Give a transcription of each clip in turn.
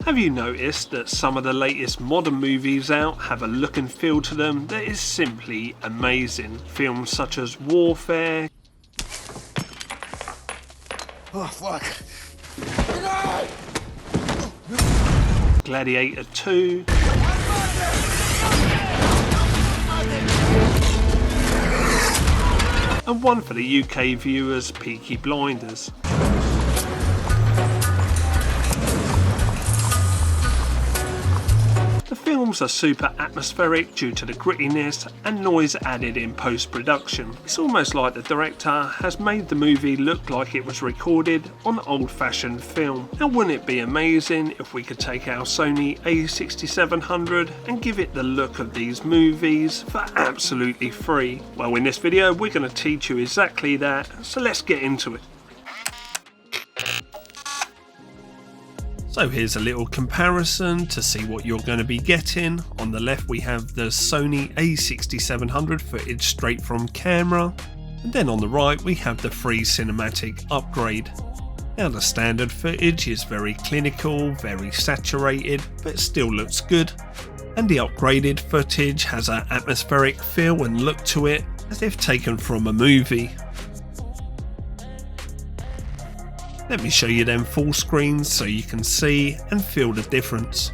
Have you noticed that some of the latest modern movies out have a look and feel to them that is simply amazing? Films such as Warfare, Oh, fuck. Gladiator 2, and one for the UK viewers, Peaky Blinders. The films are super atmospheric due to the grittiness and noise added in post-production. It's almost like the director has made the movie look like it was recorded on old-fashioned film. Now wouldn't it be amazing if we could take our Sony a6700 and give it the look of these movies for absolutely free? Well, in this video we're going to teach you exactly that, so let's get into it. So here's a little comparison to see what you're going to be getting. On the left we have the Sony a6700 footage straight from camera, and then on the right we have the free cinematic upgrade. Now the standard footage is very clinical, very saturated, but still looks good, and the upgraded footage has an atmospheric feel and look to it as if taken from a movie. Let me show you them full screens so you can see and feel the difference.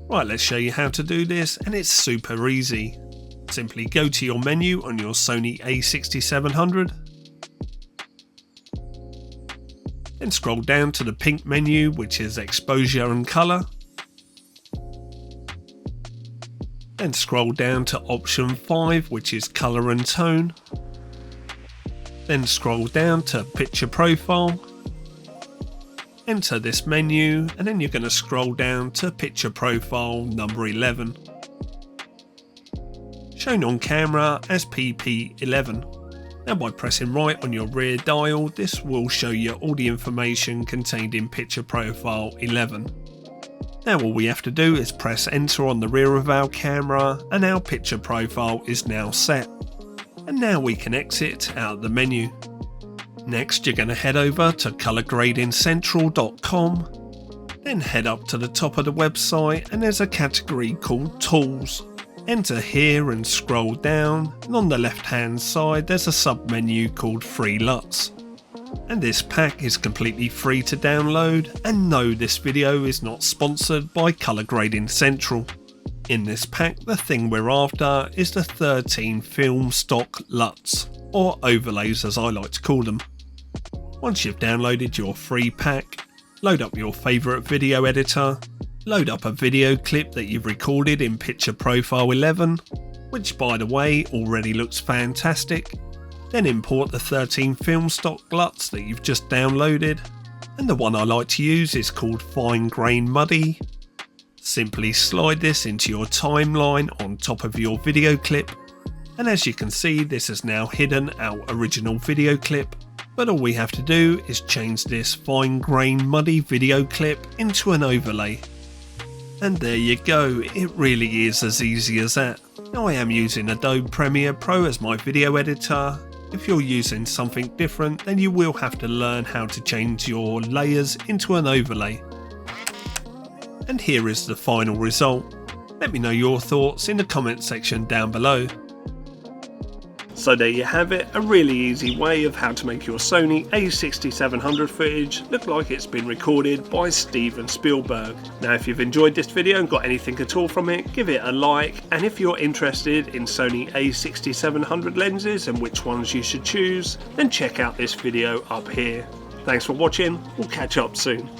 Right, let's show you how to do this, and it's super easy. Simply go to your menu on your Sony a6700. Then scroll down to the pink menu, which is exposure and colour. Then scroll down to option 5, which is colour and tone. Then scroll down to picture profile. Enter this menu, and then you're going to scroll down to picture profile number 11. Shown on camera as PP11. Now by pressing right on your rear dial, this will show you all the information contained in picture profile 11. Now all we have to do is press enter on the rear of our camera, and our picture profile is now set. And now we can exit out of the menu. Next you're going to head over to colorgradingcentral.com, then head up to the top of the website, and there's a category called Tools. Enter here and scroll down, and on the left hand side there's a sub menu called Free LUTs. And this pack is completely free to download, and no, this video is not sponsored by Color Grading Central. In this pack the thing we're after is the 13 film stock LUTs, or overlays as I like to call them. Once you've downloaded your free pack, load up your favourite video editor. Load up a video clip that you've recorded in picture profile 11, which by the way already looks fantastic. Then import the 13 film stock LUTs that you've just downloaded, and the one I like to use is called Fine Grain Muddy. Simply slide this into your timeline on top of your video clip, and as you can see this has now hidden our original video clip, but all we have to do is change this Fine Grain Muddy video clip into an overlay. And there you go, it really is as easy as that. Now I am using Adobe Premiere Pro as my video editor. If you're using something different, then you will have to learn how to change your layers into an overlay. And here is the final result. Let me know your thoughts in the comment section down below. So there you have it, a really easy way of how to make your Sony a6700 footage look like it's been recorded by Steven Spielberg. Now if you've enjoyed this video and got anything at all from it, give it a like, and if you're interested in Sony a6700 lenses and which ones you should choose, then check out this video up here. Thanks for watching, we'll catch up soon.